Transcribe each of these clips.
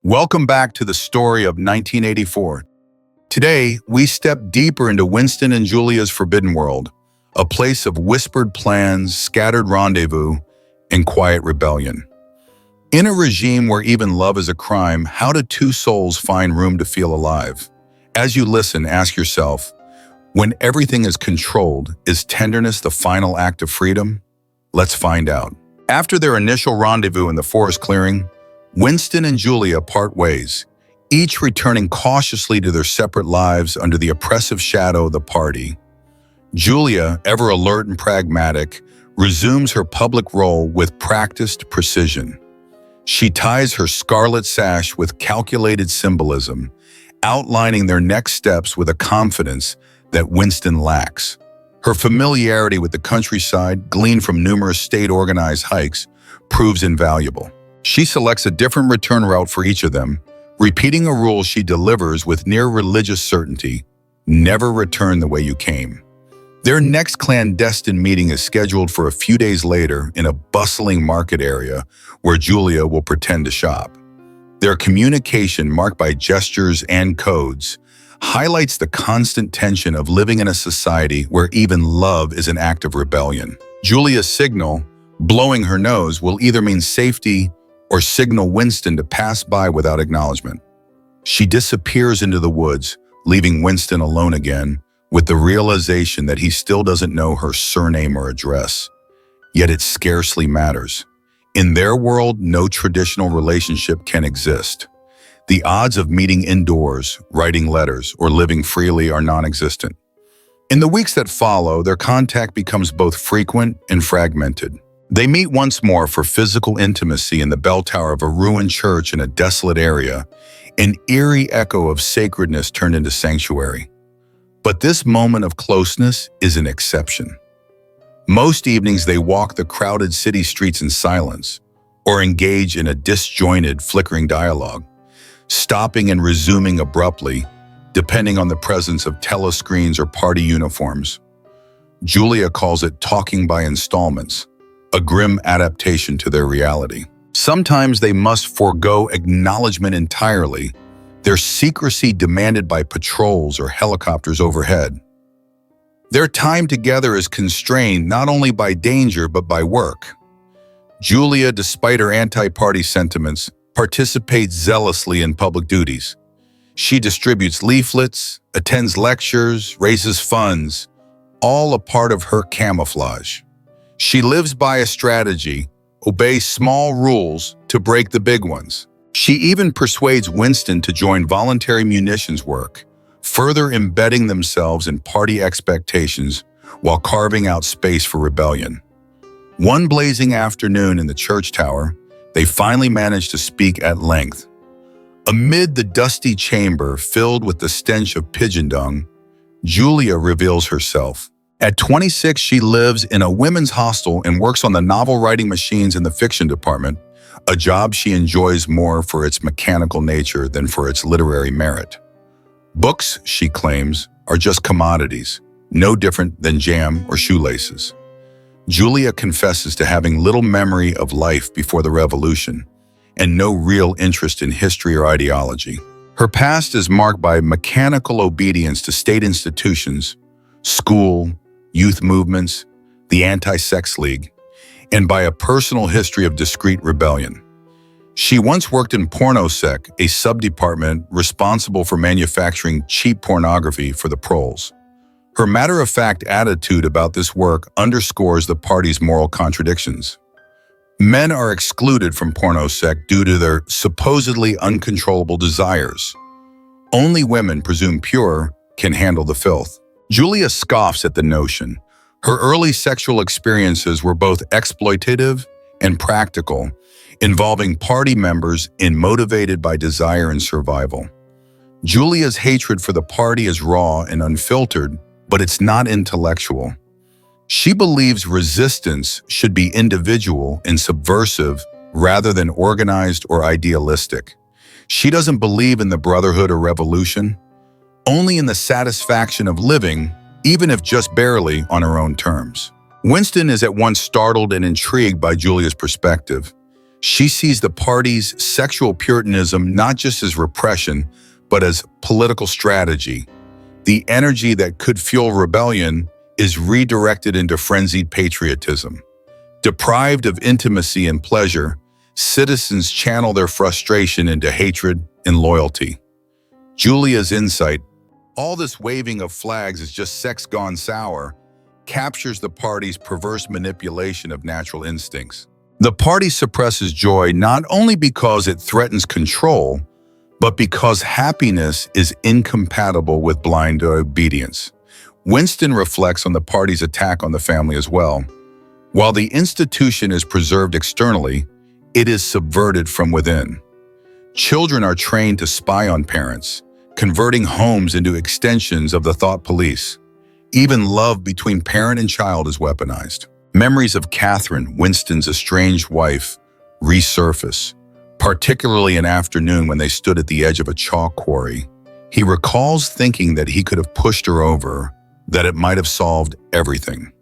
Welcome back to the story of 1984. Today, we step deeper into Winston and Julia's forbidden world, a place of whispered plans, scattered rendezvous, and quiet rebellion. In a regime where even love is a crime, how do two souls find room to feel alive? As you listen, ask yourself, when everything is controlled, is tenderness the final act of freedom? Let's find out. After their initial rendezvous in the forest clearing, Winston and Julia part ways, each returning cautiously to their separate lives under the oppressive shadow of the party. Julia, ever alert and pragmatic, resumes her public role with practiced precision. She ties her scarlet sash with calculated symbolism, outlining their next steps with a confidence that Winston lacks. Her familiarity with the countryside, gleaned from numerous state-organized hikes, proves invaluable. She selects a different return route for each of them, repeating a rule she delivers with near-religious certainty: never return the way you came. Their next clandestine meeting is scheduled for a few days later in a bustling market area where Julia will pretend to shop. Their communication, marked by gestures and codes, highlights the constant tension of living in a society where even love is an act of rebellion. Julia's signal, blowing her nose, will either mean safety or signal Winston to pass by without acknowledgement. She disappears into the woods, leaving Winston alone again, with the realization that he still doesn't know her surname or address. Yet it scarcely matters. In their world, no traditional relationship can exist. The odds of meeting indoors, writing letters, or living freely are non-existent. In the weeks that follow, their contact becomes both frequent and fragmented. They meet once more for physical intimacy in the bell tower of a ruined church in a desolate area, an eerie echo of sacredness turned into sanctuary. But this moment of closeness is an exception. Most evenings they walk the crowded city streets in silence, or engage in a disjointed, flickering dialogue, stopping and resuming abruptly, depending on the presence of telescreens or party uniforms. Julia calls it talking by installments, a grim adaptation to their reality. Sometimes they must forego acknowledgement entirely, their secrecy demanded by patrols or helicopters overhead. Their time together is constrained not only by danger but by work. Julia, despite her anti-party sentiments, participates zealously in public duties. She distributes leaflets, attends lectures, raises funds, all a part of her camouflage. She lives by a strategy, obeys small rules to break the big ones. She even persuades Winston to join voluntary munitions work, further embedding themselves in party expectations while carving out space for rebellion. One blazing afternoon in the church tower, they finally manage to speak at length. Amid the dusty chamber filled with the stench of pigeon dung, Julia reveals herself. At 26, she lives in a women's hostel and works on the novel writing machines in the fiction department, a job she enjoys more for its mechanical nature than for its literary merit. Books, she claims, are just commodities, no different than jam or shoelaces. Julia confesses to having little memory of life before the revolution and no real interest in history or ideology. Her past is marked by mechanical obedience to state institutions, school, youth movements, the Anti-Sex League, and by a personal history of discreet rebellion. She once worked in PornoSec, a sub-department responsible for manufacturing cheap pornography for the proles. Her matter-of-fact attitude about this work underscores the party's moral contradictions. Men are excluded from PornoSec due to their supposedly uncontrollable desires. Only women, presumed pure, can handle the filth. Julia scoffs at the notion. Her early sexual experiences were both exploitative and practical, involving party members and motivated by desire and survival. Julia's hatred for the party is raw and unfiltered, but it's not intellectual. She believes resistance should be individual and subversive rather than organized or idealistic. She doesn't believe in the brotherhood or revolution, only in the satisfaction of living, even if just barely, on her own terms. Winston is at once startled and intrigued by Julia's perspective. She sees the party's sexual puritanism not just as repression, but as political strategy. The energy that could fuel rebellion is redirected into frenzied patriotism. Deprived of intimacy and pleasure, citizens channel their frustration into hatred and loyalty. Julia's insight, all this waving of flags is just sex gone sour, captures the party's perverse manipulation of natural instincts. The party suppresses joy not only because it threatens control, but because happiness is incompatible with blind obedience. Winston reflects on the party's attack on the family as well. While the institution is preserved externally, it is subverted from within. Children are trained to spy on parents, converting homes into extensions of the thought police. Even love between parent and child is weaponized. Memories of Catherine, Winston's estranged wife, resurface, particularly an afternoon when they stood at the edge of a chalk quarry. He recalls thinking that he could have pushed her over, that it might have solved everything.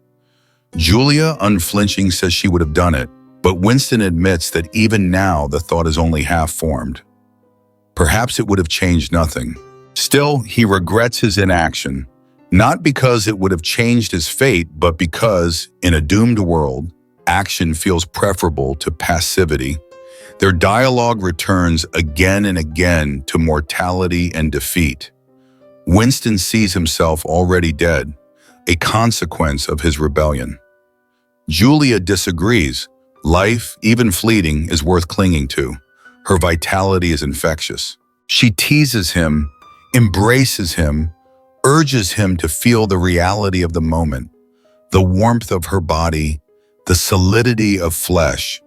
Julia, unflinching, says she would have done it, but Winston admits that even now the thought is only half formed. Perhaps it would have changed nothing. Still, he regrets his inaction, not because it would have changed his fate, but because, in a doomed world, action feels preferable to passivity. Their dialogue returns again and again to mortality and defeat. Winston sees himself already dead, a consequence of his rebellion. Julia disagrees. Life, even fleeting, is worth clinging to. Her vitality is infectious. She teases him, embraces him, urges him to feel the reality of the moment, the warmth of her body, the solidity of flesh,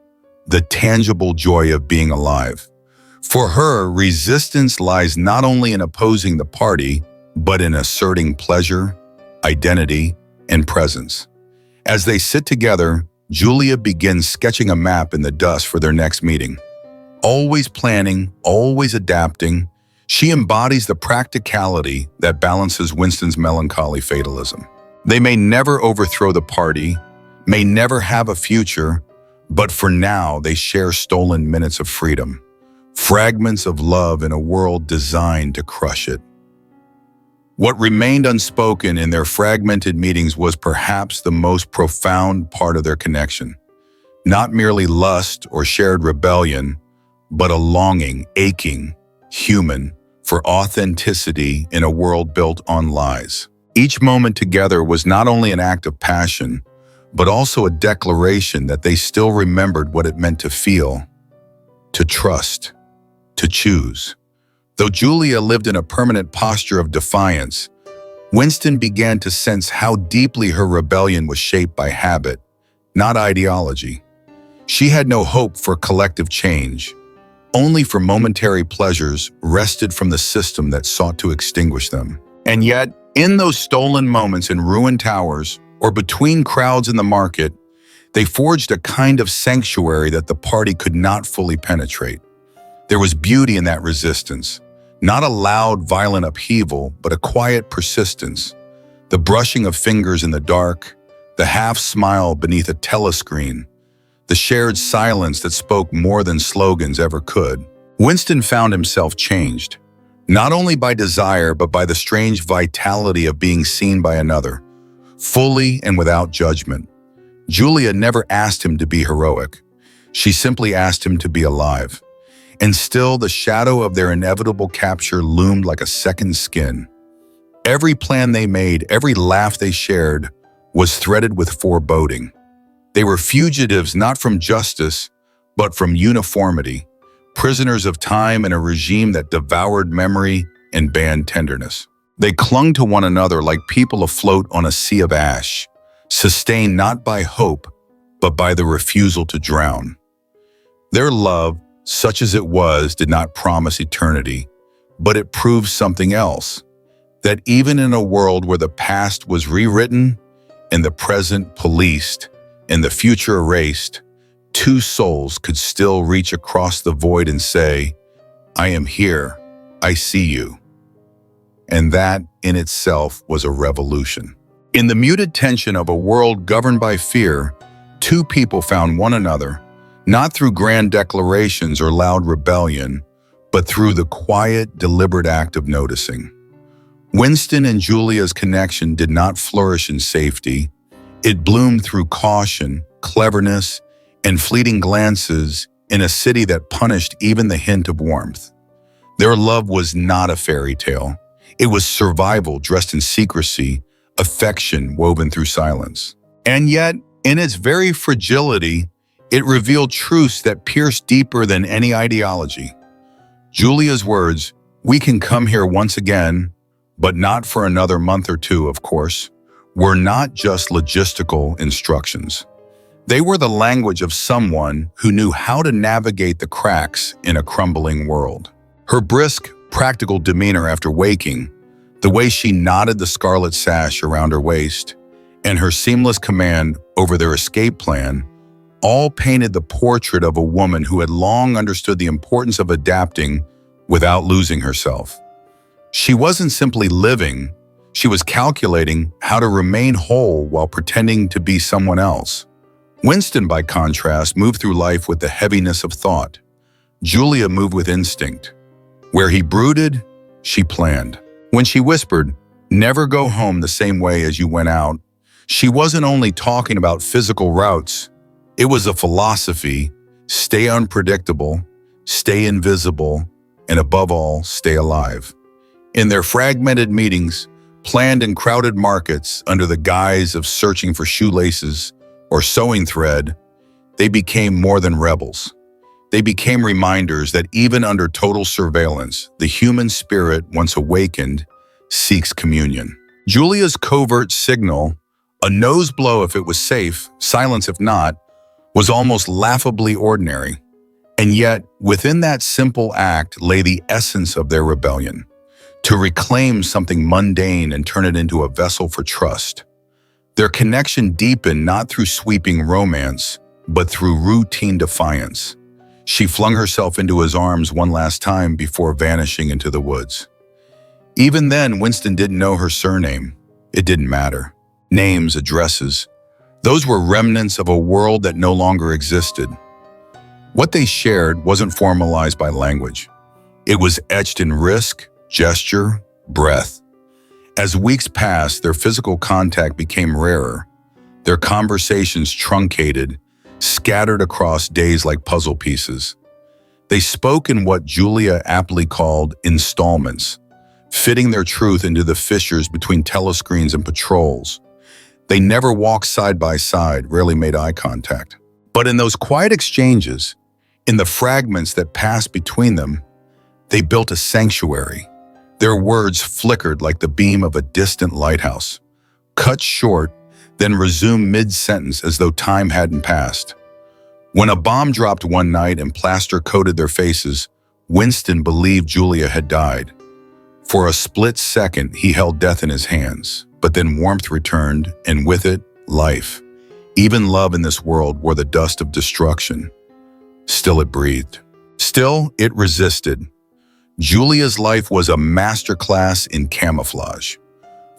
the tangible joy of being alive. For her, resistance lies not only in opposing the party, but in asserting pleasure, identity, and presence. As they sit together, Julia begins sketching a map in the dust for their next meeting. Always planning, always adapting, she embodies the practicality that balances Winston's melancholy fatalism. They may never overthrow the party, may never have a future, but for now they share stolen minutes of freedom, fragments of love in a world designed to crush it. What remained unspoken in their fragmented meetings was perhaps the most profound part of their connection. Not merely lust or shared rebellion, but a longing, aching, human, for authenticity in a world built on lies. Each moment together was not only an act of passion, but also a declaration that they still remembered what it meant to feel, to trust, to choose. Though Julia lived in a permanent posture of defiance, Winston began to sense how deeply her rebellion was shaped by habit, not ideology. She had no hope for collective change, only for momentary pleasures wrested from the system that sought to extinguish them. And yet, in those stolen moments in ruined towers or between crowds in the market, they forged a kind of sanctuary that the party could not fully penetrate. There was beauty in that resistance, not a loud, violent upheaval, but a quiet persistence, the brushing of fingers in the dark, the half-smile beneath a telescreen, the shared silence that spoke more than slogans ever could. Winston found himself changed, not only by desire, but by the strange vitality of being seen by another, fully and without judgment. Julia never asked him to be heroic. She simply asked him to be alive. And still, the shadow of their inevitable capture loomed like a second skin. Every plan they made, every laugh they shared, was threaded with foreboding. They were fugitives not from justice, but from uniformity, prisoners of time in a regime that devoured memory and banned tenderness. They clung to one another like people afloat on a sea of ash, sustained not by hope, but by the refusal to drown. Their love, such as it was, did not promise eternity, but it proved something else, that even in a world where the past was rewritten and the present policed and the future erased, two souls could still reach across the void and say, "I am here, I see you." And that in itself was a revolution. In the muted tension of a world governed by fear, two people found one another, Not through grand declarations or loud rebellion, but through the quiet, deliberate act of noticing. Winston and Julia's connection did not flourish in safety. It bloomed through caution, cleverness, and fleeting glances in a city that punished even the hint of warmth. Their love was not a fairy tale. It was survival dressed in secrecy, affection woven through silence. And yet, in its very fragility, it revealed truths that pierced deeper than any ideology. Julia's words, "We can come here once again, but not for another month or two, of course," were not just logistical instructions. They were the language of someone who knew how to navigate the cracks in a crumbling world. Her brisk, practical demeanor after waking, the way she knotted the scarlet sash around her waist, and her seamless command over their escape plan all painted the portrait of a woman who had long understood the importance of adapting without losing herself. She wasn't simply living, she was calculating how to remain whole while pretending to be someone else. Winston, by contrast, moved through life with the heaviness of thought. Julia moved with instinct. Where he brooded, she planned. When she whispered, "Never go home the same way as you went out," she wasn't only talking about physical routes. It was a philosophy: stay unpredictable, stay invisible, and above all, stay alive. In their fragmented meetings, planned in crowded markets under the guise of searching for shoelaces or sewing thread, they became more than rebels. They became reminders that even under total surveillance, the human spirit, once awakened, seeks communion. Julia's covert signal, a nose blow if it was safe, silence if not, was almost laughably ordinary. And yet, within that simple act lay the essence of their rebellion: to reclaim something mundane and turn it into a vessel for trust. Their connection deepened not through sweeping romance, but through routine defiance. She flung herself into his arms one last time before vanishing into the woods. Even then, Winston didn't know her surname. It didn't matter. Names, addresses, those were remnants of a world that no longer existed. What they shared wasn't formalized by language. It was etched in risk, gesture, breath. As weeks passed, their physical contact became rarer. Their conversations truncated, scattered across days like puzzle pieces. They spoke in what Julia aptly called installments, fitting their truth into the fissures between telescreens and patrols. They never walked side by side, rarely made eye contact. But in those quiet exchanges, in the fragments that passed between them, they built a sanctuary. Their words flickered like the beam of a distant lighthouse, cut short, then resumed mid-sentence as though time hadn't passed. When a bomb dropped one night and plaster coated their faces, Winston believed Julia had died. For a split second, he held death in his hands, but then warmth returned, and with it, life. Even love in this world wore the dust of destruction. Still it breathed. Still it resisted. Julia's life was a masterclass in camouflage.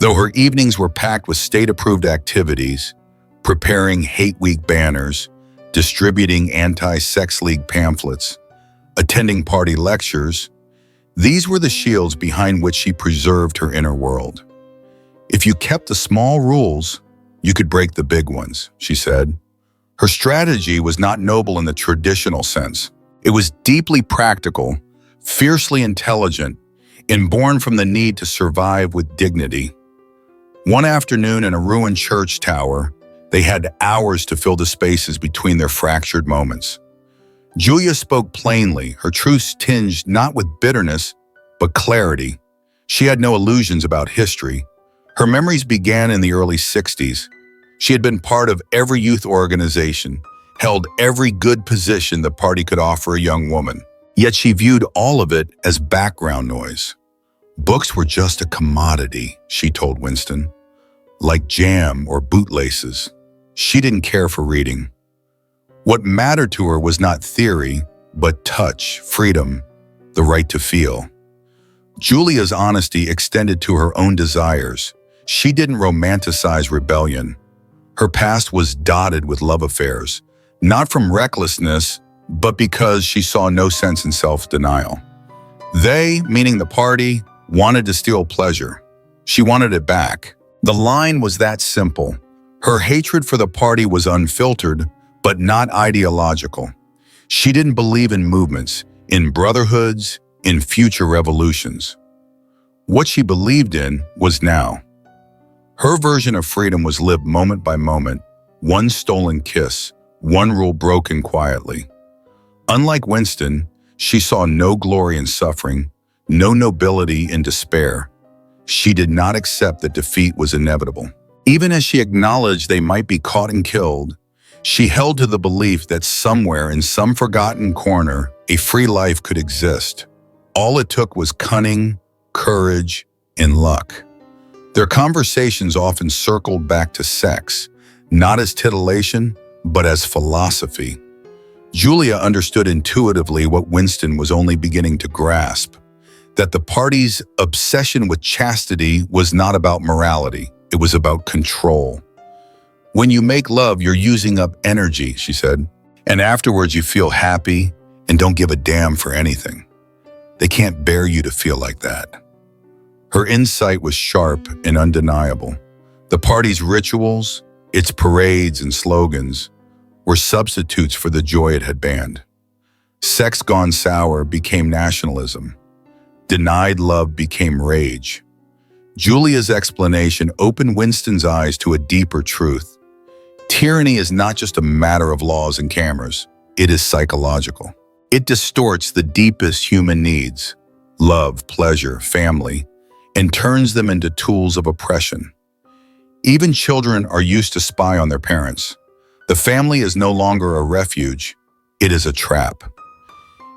Though her evenings were packed with state-approved activities, preparing hate week banners, distributing anti-sex league pamphlets, attending party lectures, these were the shields behind which she preserved her inner world. If you kept the small rules, you could break the big ones, she said. Her strategy was not noble in the traditional sense. It was deeply practical, fiercely intelligent, and born from the need to survive with dignity. One afternoon in a ruined church tower, they had hours to fill the spaces between their fractured moments. Julia spoke plainly, her truths tinged not with bitterness, but clarity. She had no illusions about history. Her memories began in the early 60s. She had been part of every youth organization, held every good position the party could offer a young woman. Yet she viewed all of it as background noise. Books were just a commodity, she told Winston, like jam or bootlaces. She didn't care for reading. What mattered to her was not theory, but touch, freedom, the right to feel. Julia's honesty extended to her own desires. She didn't romanticize rebellion. Her past was dotted with love affairs, not from recklessness, but because she saw no sense in self-denial. They, meaning the party, wanted to steal pleasure. She wanted it back. The line was that simple. Her hatred for the party was unfiltered, but not ideological. She didn't believe in movements, in brotherhoods, in future revolutions. What she believed in was now. Her version of freedom was lived moment by moment, one stolen kiss, one rule broken quietly. Unlike Winston, she saw no glory in suffering, no nobility in despair. She did not accept that defeat was inevitable. Even as she acknowledged they might be caught and killed, she held to the belief that somewhere in some forgotten corner, a free life could exist. All it took was cunning, courage, and luck. Their conversations often circled back to sex, not as titillation, but as philosophy. Julia understood intuitively what Winston was only beginning to grasp, that the party's obsession with chastity was not about morality, it was about control. When you make love, you're using up energy, she said, and afterwards you feel happy and don't give a damn for anything. They can't bear you to feel like that. Her insight was sharp and undeniable. The party's rituals, its parades and slogans, were substitutes for the joy it had banned. Sex gone sour became nationalism. Denied love became rage. Julia's explanation opened Winston's eyes to a deeper truth. Tyranny is not just a matter of laws and cameras. It is psychological. It distorts the deepest human needs, love, pleasure, family, and turns them into tools of oppression. Even children are used to spy on their parents. The family is no longer a refuge. It is a trap.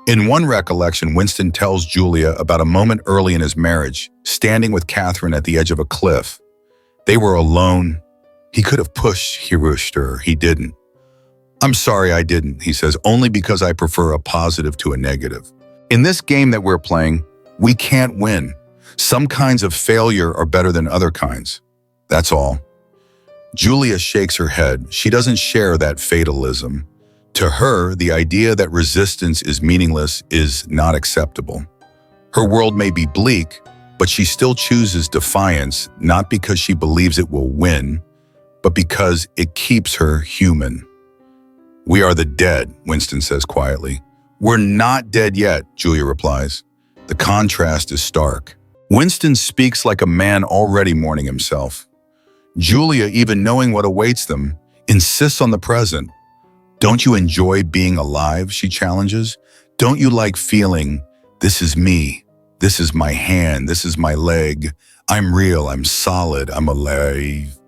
In one recollection, Winston tells Julia about a moment early in his marriage, standing with Catherine at the edge of a cliff. They were alone. He could have pushed her. He didn't. "I'm sorry I didn't," he says, "only because I prefer a positive to a negative. In this game that we're playing, we can't win. Some kinds of failure are better than other kinds. That's all." Julia shakes her head. She doesn't share that fatalism. To her, the idea that resistance is meaningless is not acceptable. Her world may be bleak, but she still chooses defiance, not because she believes it will win, but because it keeps her human. "We are the dead," Winston says quietly. "We're not dead yet," Julia replies. The contrast is stark. Winston speaks like a man already mourning himself. Julia, even knowing what awaits them, insists on the present. "Don't you enjoy being alive?" she challenges. "Don't you like feeling, this is me, this is my hand, this is my leg, I'm real, I'm solid, I'm alive?"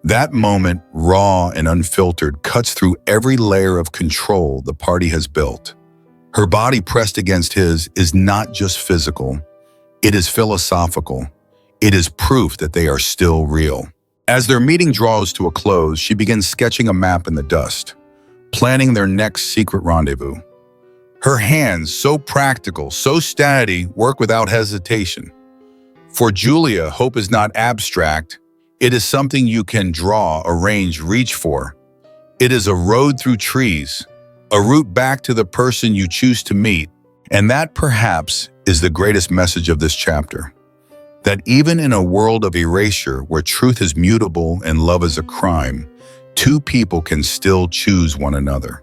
That moment, raw and unfiltered, cuts through every layer of control the party has built. Her body pressed against his is not just physical, it is philosophical. It is proof that they are still real. As their meeting draws to a close, she begins sketching a map in the dust, planning their next secret rendezvous. Her hands, so practical, so steady, work without hesitation. For Julia, hope is not abstract. It is something you can draw, arrange, reach for. It is a road through trees, a route back to the person you choose to meet. And that, perhaps, is the greatest message of this chapter. That even in a world of erasure where truth is mutable and love is a crime, two people can still choose one another.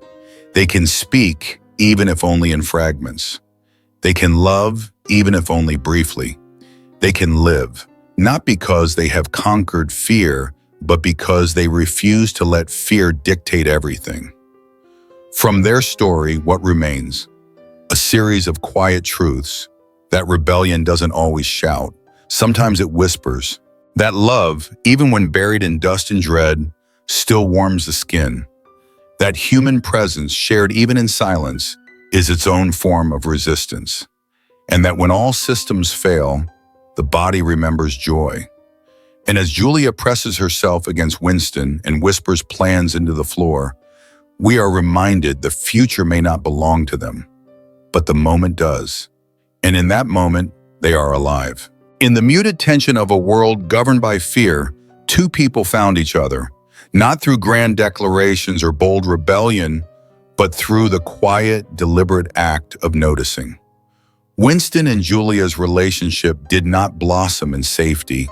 They can speak, even if only in fragments. They can love, even if only briefly. They can live, not because they have conquered fear, but because they refuse to let fear dictate everything. From their story, what remains? A series of quiet truths. That rebellion doesn't always shout. Sometimes it whispers. That love, even when buried in dust and dread, still warms the skin. That human presence, shared even in silence, is its own form of resistance. And that when all systems fail, the body remembers joy. And as Julia presses herself against Winston and whispers plans into the floor, we are reminded the future may not belong to them, but the moment does. And in that moment, they are alive. In the muted tension of a world governed by fear, two people found each other, not through grand declarations or bold rebellion, but through the quiet, deliberate act of noticing. Winston and Julia's relationship did not blossom in safety.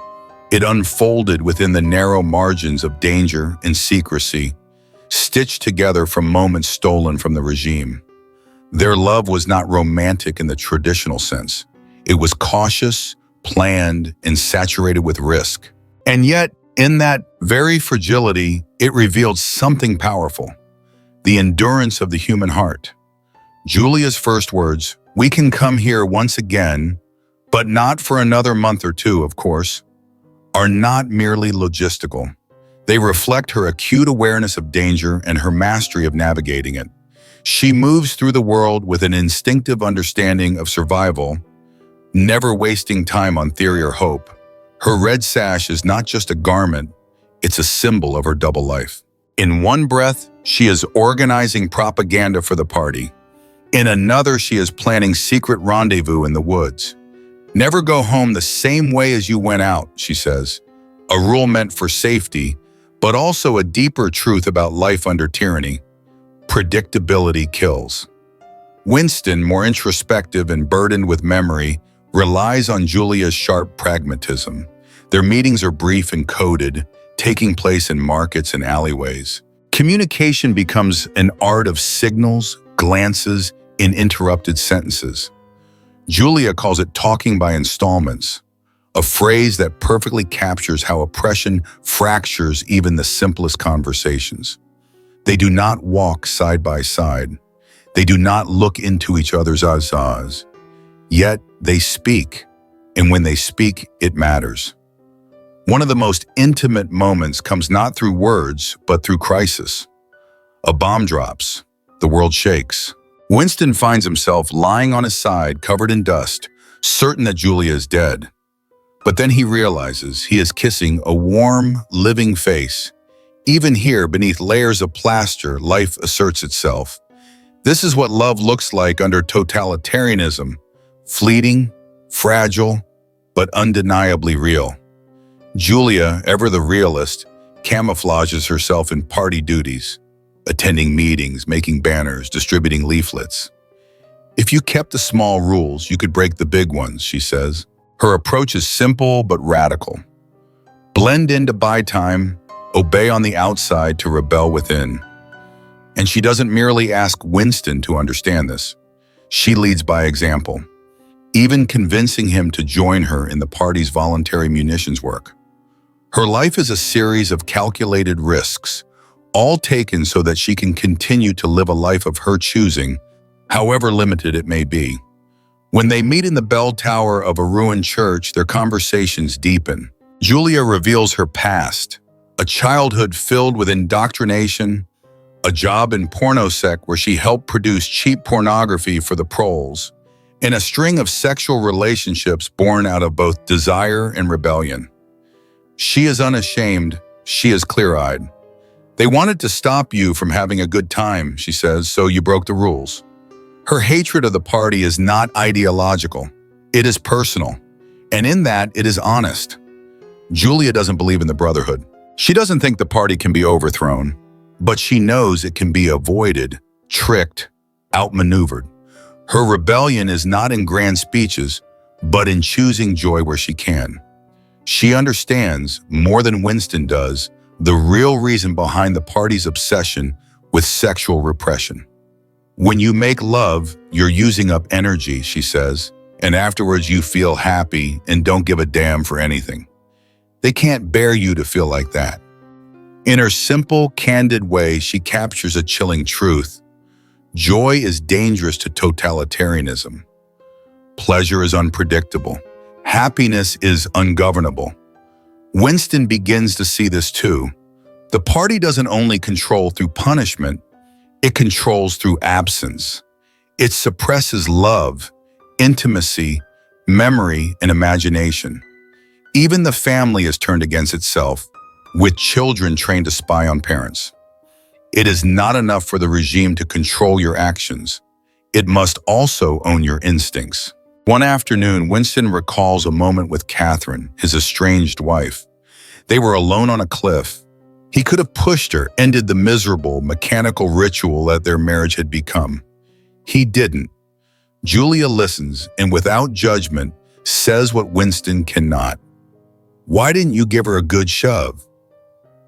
It unfolded within the narrow margins of danger and secrecy, stitched together from moments stolen from the regime. Their love was not romantic in the traditional sense. It was cautious, planned, and saturated with risk. And yet, in that very fragility, it revealed something powerful: the endurance of the human heart. Julia's first words, "We can come here once again, but not for another month or two, of course," are not merely logistical. They reflect her acute awareness of danger and her mastery of navigating it. She moves through the world with an instinctive understanding of survival, never wasting time on theory or hope. Her red sash is not just a garment, it's a symbol of her double life. In one breath, she is organizing propaganda for the party. In another, she is planning secret rendezvous in the woods. "Never go home the same way as you went out," she says, a rule meant for safety, but also a deeper truth about life under tyranny. Predictability kills. Winston, more introspective and burdened with memory, relies on Julia's sharp pragmatism. Their meetings are brief and coded, taking place in markets and alleyways. Communication becomes an art of signals, glances, and interrupted sentences. Julia calls it talking by installments, a phrase that perfectly captures how oppression fractures even the simplest conversations. They do not walk side by side. They do not look into each other's eyes. Yet they speak, and when they speak, it matters. One of the most intimate moments comes not through words, but through crisis. A bomb drops. The world shakes. Winston finds himself lying on his side, covered in dust, certain that Julia is dead. But then he realizes he is kissing a warm, living face. Even here, beneath layers of plaster, life asserts itself. This is what love looks like under totalitarianism: fleeting, fragile, but undeniably real. Julia, ever the realist, camouflages herself in party duties, attending meetings, making banners, distributing leaflets. "If you kept the small rules, you could break the big ones," she says. Her approach is simple but radical. Blend in to buy time, obey on the outside to rebel within. And she doesn't merely ask Winston to understand this. She leads by example, even convincing him to join her in the party's voluntary munitions work. Her life is a series of calculated risks, all taken so that she can continue to live a life of her choosing, however limited it may be. When they meet in the bell tower of a ruined church, their conversations deepen. Julia reveals her past, a childhood filled with indoctrination, a job in pornosec where she helped produce cheap pornography for the proles, and a string of sexual relationships born out of both desire and rebellion. She is unashamed, she is clear-eyed. "They wanted to stop you from having a good time," she says, "so you broke the rules." Her hatred of the party is not ideological, it is personal, and in that it is honest. Julia doesn't believe in the brotherhood. She doesn't think the party can be overthrown, but she knows it can be avoided, tricked, outmaneuvered. Her rebellion is not in grand speeches, but in choosing joy where she can. She understands, more than Winston does, the real reason behind the party's obsession with sexual repression. "When you make love, you're using up energy," she says, "and afterwards you feel happy and don't give a damn for anything." They can't bear you to feel like that. In her simple, candid way, she captures a chilling truth. Joy is dangerous to totalitarianism. Pleasure is unpredictable. Happiness is ungovernable. Winston begins to see this too. The party doesn't only control through punishment, it controls through absence. It suppresses love, intimacy, memory, and imagination. Even the family is turned against itself, with children trained to spy on parents. It is not enough for the regime to control your actions. It must also own your instincts. One afternoon, Winston recalls a moment with Catherine, his estranged wife. They were alone on a cliff, He could have pushed her, ended the miserable, mechanical ritual that their marriage had become. He didn't. Julia listens and without judgment says what Winston cannot. Why didn't you give her a good shove?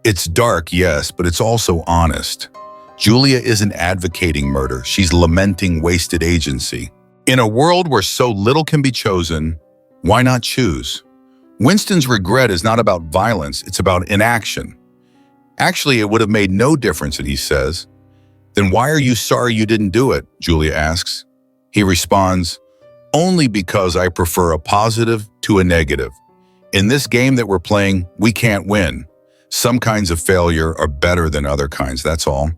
It's dark, yes, but it's also honest. Julia isn't advocating murder. She's lamenting wasted agency. In a world where so little can be chosen, why not choose? Winston's regret is not about violence, it's about inaction. Actually, it would have made no difference, he says. Then why are you sorry you didn't do it? Julia asks. He responds, only because I prefer a positive to a negative. In this game that we're playing, we can't win. Some kinds of failure are better than other kinds, that's all.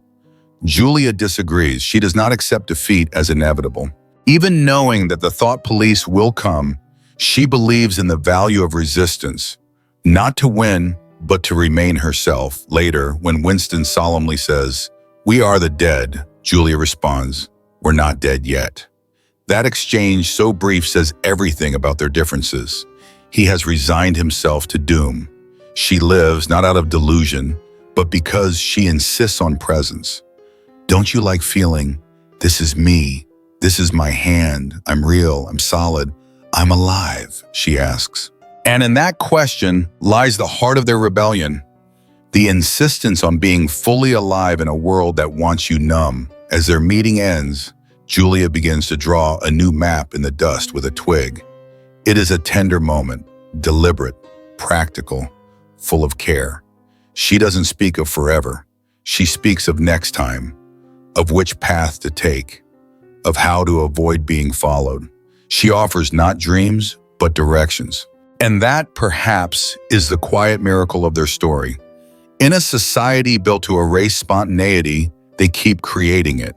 Julia disagrees. She does not accept defeat as inevitable. Even knowing that the thought police will come, she believes in the value of resistance, not to win, but to remain herself. Later, when Winston solemnly says, "We are the dead," Julia responds, "We're not dead yet." That exchange, so brief, says everything about their differences. He has resigned himself to doom. She lives not out of delusion, but because she insists on presence. Don't you like feeling, this is me, this is my hand, I'm real, I'm solid, I'm alive, she asks. And in that question lies the heart of their rebellion, the insistence on being fully alive in a world that wants you numb. As their meeting ends, Julia begins to draw a new map in the dust with a twig. It is a tender moment, deliberate, practical, full of care. She doesn't speak of forever. She speaks of next time, of which path to take, of how to avoid being followed. She offers not dreams, but directions. And that, perhaps, is the quiet miracle of their story. In a society built to erase spontaneity, they keep creating it.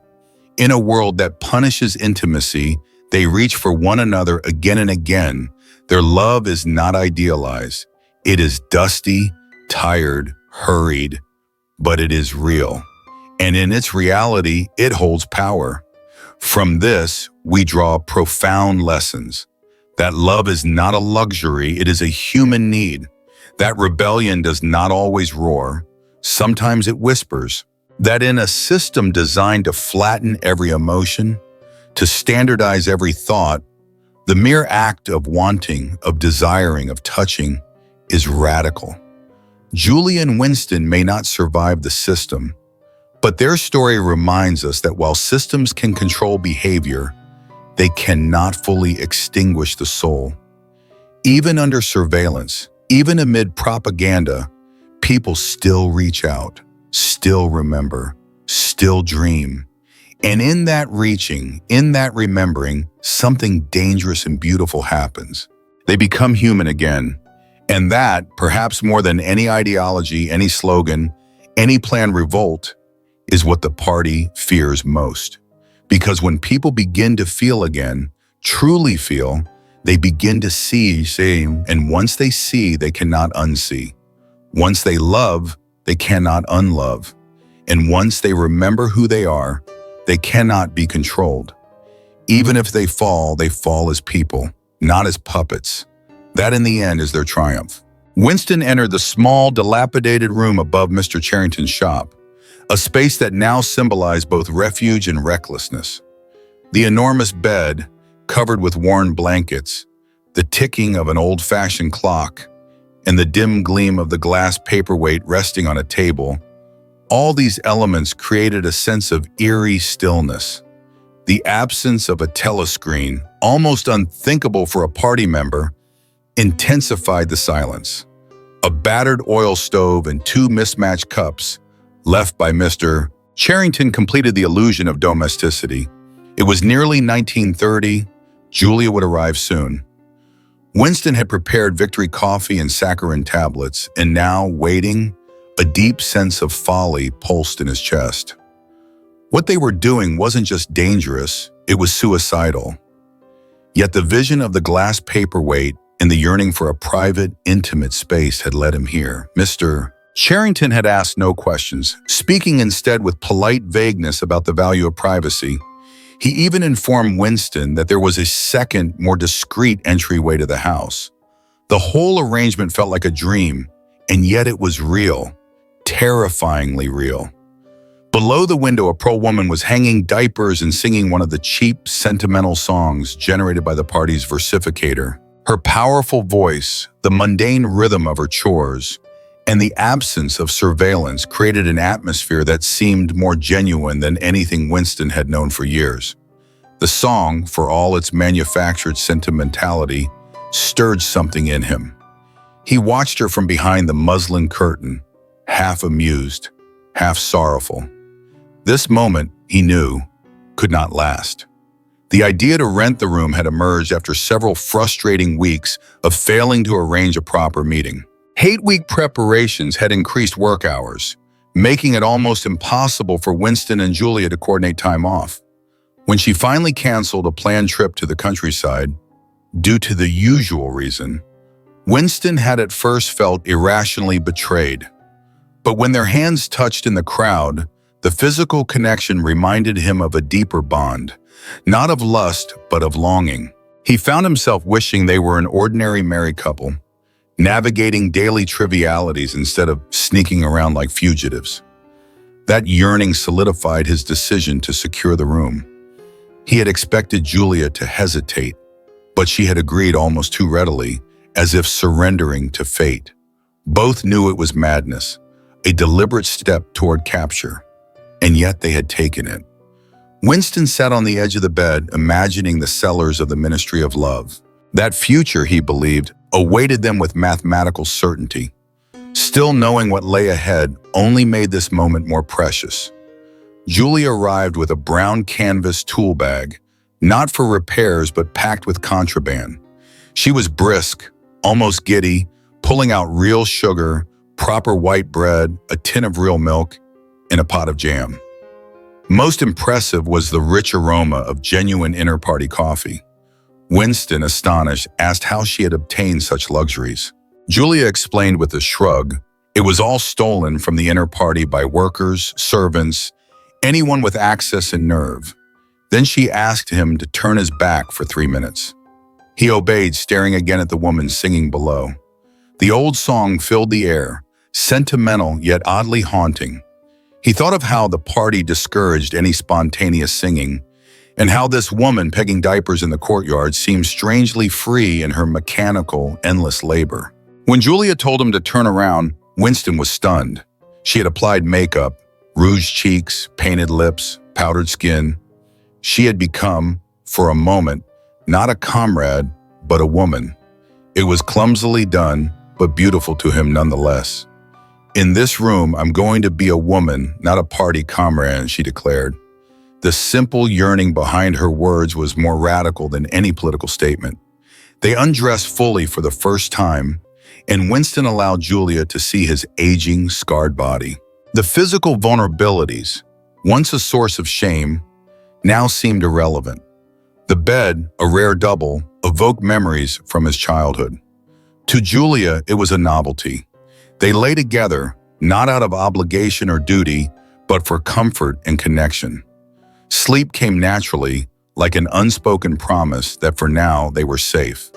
In a world that punishes intimacy, they reach for one another again and again. Their love is not idealized. It is dusty, tired, hurried, but it is real. And in its reality, it holds power. From this, we draw profound lessons. That love is not a luxury, it is a human need. That rebellion does not always roar. Sometimes it whispers. That in a system designed to flatten every emotion, to standardize every thought, the mere act of wanting, of desiring, of touching is radical. Julia and Winston may not survive the system, but their story reminds us that while systems can control behavior, they cannot fully extinguish the soul. Even under surveillance, even amid propaganda, people still reach out, still remember, still dream. And in that reaching, in that remembering, something dangerous and beautiful happens. They become human again. And that, perhaps more than any ideology, any slogan, any planned revolt, is what the party fears most. Because when people begin to feel again, truly feel, they begin to see, and once they see, they cannot unsee. Once they love, they cannot unlove. And once they remember who they are, they cannot be controlled. Even if they fall as people, not as puppets. That in the end is their triumph. Winston entered the small, dilapidated room above Mr. Charrington's shop, a space that now symbolized both refuge and recklessness. The enormous bed, covered with worn blankets, the ticking of an old-fashioned clock, and the dim gleam of the glass paperweight resting on a table, all these elements created a sense of eerie stillness. The absence of a telescreen, almost unthinkable for a party member, intensified the silence. A battered oil stove and two mismatched cups, left by Mr. Charrington, completed the illusion of domesticity. It was nearly 1930. Julia would arrive soon. Winston had prepared victory coffee and saccharin tablets, and now, waiting, a deep sense of folly pulsed in his chest. What they were doing wasn't just dangerous, it was suicidal. Yet the vision of the glass paperweight and the yearning for a private, intimate space had led him here. Mr. Charrington had asked no questions, speaking instead with polite vagueness about the value of privacy. He even informed Winston that there was a second, more discreet entryway to the house. The whole arrangement felt like a dream, and yet it was real, terrifyingly real. Below the window, a pro woman was hanging diapers and singing one of the cheap, sentimental songs generated by the party's versificator. Her powerful voice, the mundane rhythm of her chores, and the absence of surveillance created an atmosphere that seemed more genuine than anything Winston had known for years. The song, for all its manufactured sentimentality, stirred something in him. He watched her from behind the muslin curtain, half amused, half sorrowful. This moment, he knew, could not last. The idea to rent the room had emerged after several frustrating weeks of failing to arrange a proper meeting. 8-week preparations had increased work hours, making it almost impossible for Winston and Julia to coordinate time off. When she finally canceled a planned trip to the countryside, due to the usual reason, Winston had at first felt irrationally betrayed. But when their hands touched in the crowd, the physical connection reminded him of a deeper bond, not of lust, but of longing. He found himself wishing they were an ordinary married couple, navigating daily trivialities instead of sneaking around like fugitives. That yearning solidified his decision to secure the room. He had expected Julia to hesitate, but she had agreed almost too readily, as if surrendering to fate. Both knew it was madness, a deliberate step toward capture, and yet they had taken it. Winston sat on the edge of the bed, imagining the cellars of the Ministry of Love. That future, he believed, awaited them with mathematical certainty. Still knowing what lay ahead only made this moment more precious. Julia arrived with a brown canvas tool bag, not for repairs but packed with contraband. She was brisk, almost giddy, pulling out real sugar, proper white bread, a tin of real milk, and a pot of jam. Most impressive was the rich aroma of genuine inter-party coffee. Winston, astonished, asked how she had obtained such luxuries. Julia explained with a shrug, it was all stolen from the inter-party by workers, servants, anyone with access and nerve. Then she asked him to turn his back for 3 minutes. He obeyed, staring again at the woman singing below. The old song filled the air, sentimental yet oddly haunting. He thought of how the party discouraged any spontaneous singing, and how this woman pegging diapers in the courtyard seemed strangely free in her mechanical, endless labor. When Julia told him to turn around, Winston was stunned. She had applied makeup, rouged cheeks, painted lips, powdered skin. She had become, for a moment, not a comrade, but a woman. It was clumsily done, but beautiful to him nonetheless. In this room, I'm going to be a woman, not a party comrade, she declared. The simple yearning behind her words was more radical than any political statement. They undressed fully for the first time, and Winston allowed Julia to see his aging, scarred body. The physical vulnerabilities, once a source of shame, now seemed irrelevant. The bed, a rare double, evoked memories from his childhood. To Julia, it was a novelty. They lay together, not out of obligation or duty, but for comfort and connection. Sleep came naturally, like an unspoken promise that for now they were safe.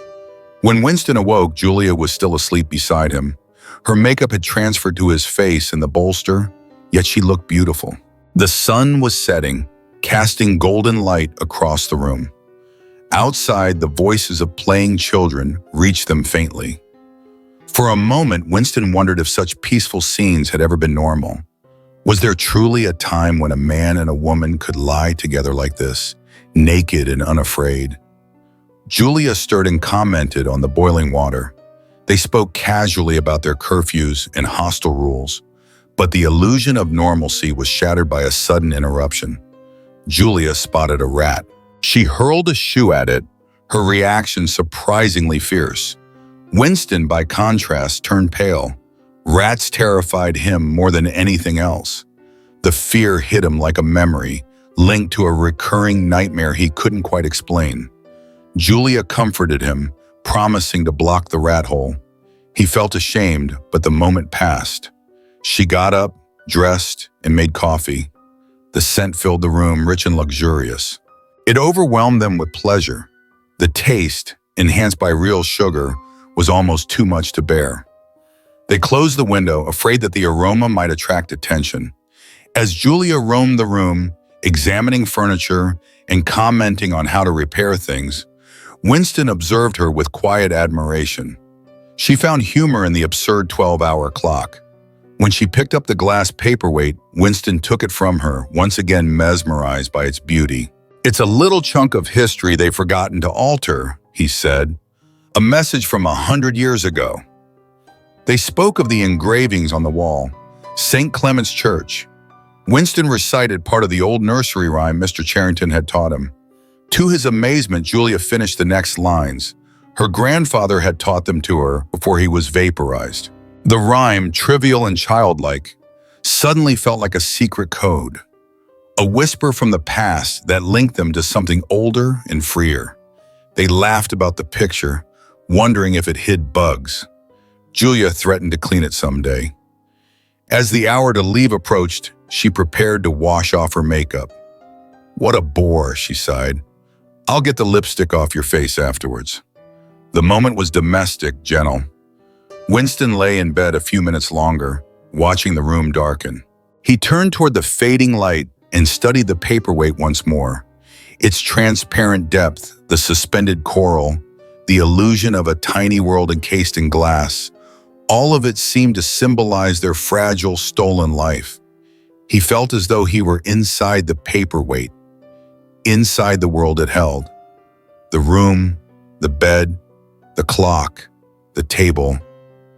When Winston awoke, Julia was still asleep beside him. Her makeup had transferred to his face in the bolster, yet she looked beautiful. The sun was setting, casting golden light across the room. Outside, the voices of playing children reached them faintly. For a moment, Winston wondered if such peaceful scenes had ever been normal. Was there truly a time when a man and a woman could lie together like this, naked and unafraid? Julia stirred and commented on the boiling water. They spoke casually about their curfews and hostile rules, but the illusion of normalcy was shattered by a sudden interruption. Julia spotted a rat. She hurled a shoe at it, her reaction surprisingly fierce. Winston, by contrast, turned pale. Rats terrified him more than anything else. The fear hit him like a memory, linked to a recurring nightmare he couldn't quite explain. Julia comforted him, promising to block the rat hole. He felt ashamed, but the moment passed. She got up, dressed, and made coffee. The scent filled the room, rich and luxurious. It overwhelmed them with pleasure. The taste, enhanced by real sugar, was almost too much to bear. They closed the window, afraid that the aroma might attract attention. As Julia roamed the room, examining furniture and commenting on how to repair things, Winston observed her with quiet admiration. She found humor in the absurd 12-hour clock. When she picked up the glass paperweight, Winston took it from her, once again mesmerized by its beauty. "It's a little chunk of history they've forgotten to alter," he said. "A message from 100 years ago." They spoke of the engravings on the wall. St. Clement's Church. Winston recited part of the old nursery rhyme Mr. Charrington had taught him. To his amazement, Julia finished the next lines. Her grandfather had taught them to her before he was vaporized. The rhyme, trivial and childlike, suddenly felt like a secret code, a whisper from the past that linked them to something older and freer. They laughed about the picture, wondering if it hid bugs. Julia threatened to clean it someday. As the hour to leave approached, she prepared to wash off her makeup. "What a bore," she sighed. "I'll get the lipstick off your face afterwards." The moment was domestic, gentle. Winston lay in bed a few minutes longer, watching the room darken. He turned toward the fading light and studied the paperweight once more. Its transparent depth, the suspended coral, the illusion of a tiny world encased in glass, all of it seemed to symbolize their fragile, stolen life. He felt as though he were inside the paperweight, inside the world it held. The room, the bed, the clock, the table,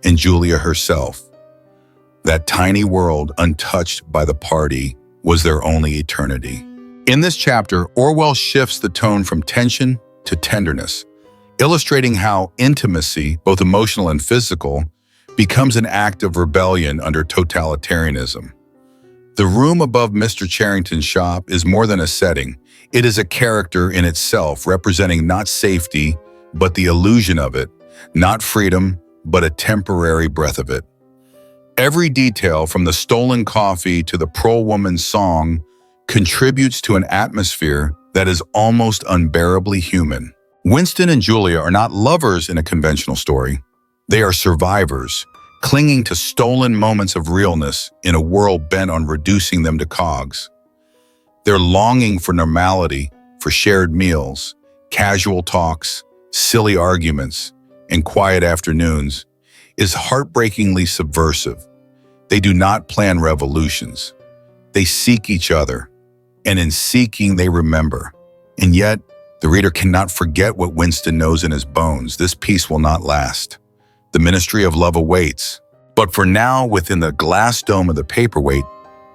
and Julia herself. That tiny world, untouched by the party, was their only eternity. In this chapter, Orwell shifts the tone from tension to tenderness, illustrating how intimacy, both emotional and physical, becomes an act of rebellion under totalitarianism. The room above Mr. Charrington's shop is more than a setting. It is a character in itself, representing not safety, but the illusion of it, not freedom, but a temporary breath of it. Every detail, from the stolen coffee to the prole woman's song, contributes to an atmosphere that is almost unbearably human. Winston and Julia are not lovers in a conventional story. They are survivors, clinging to stolen moments of realness in a world bent on reducing them to cogs. Their longing for normality, for shared meals, casual talks, silly arguments, and quiet afternoons is heartbreakingly subversive. They do not plan revolutions. They seek each other, and in seeking they remember. And yet, the reader cannot forget what Winston knows in his bones. This peace will not last. The ministry of love awaits. But for now, within the glass dome of the paperweight,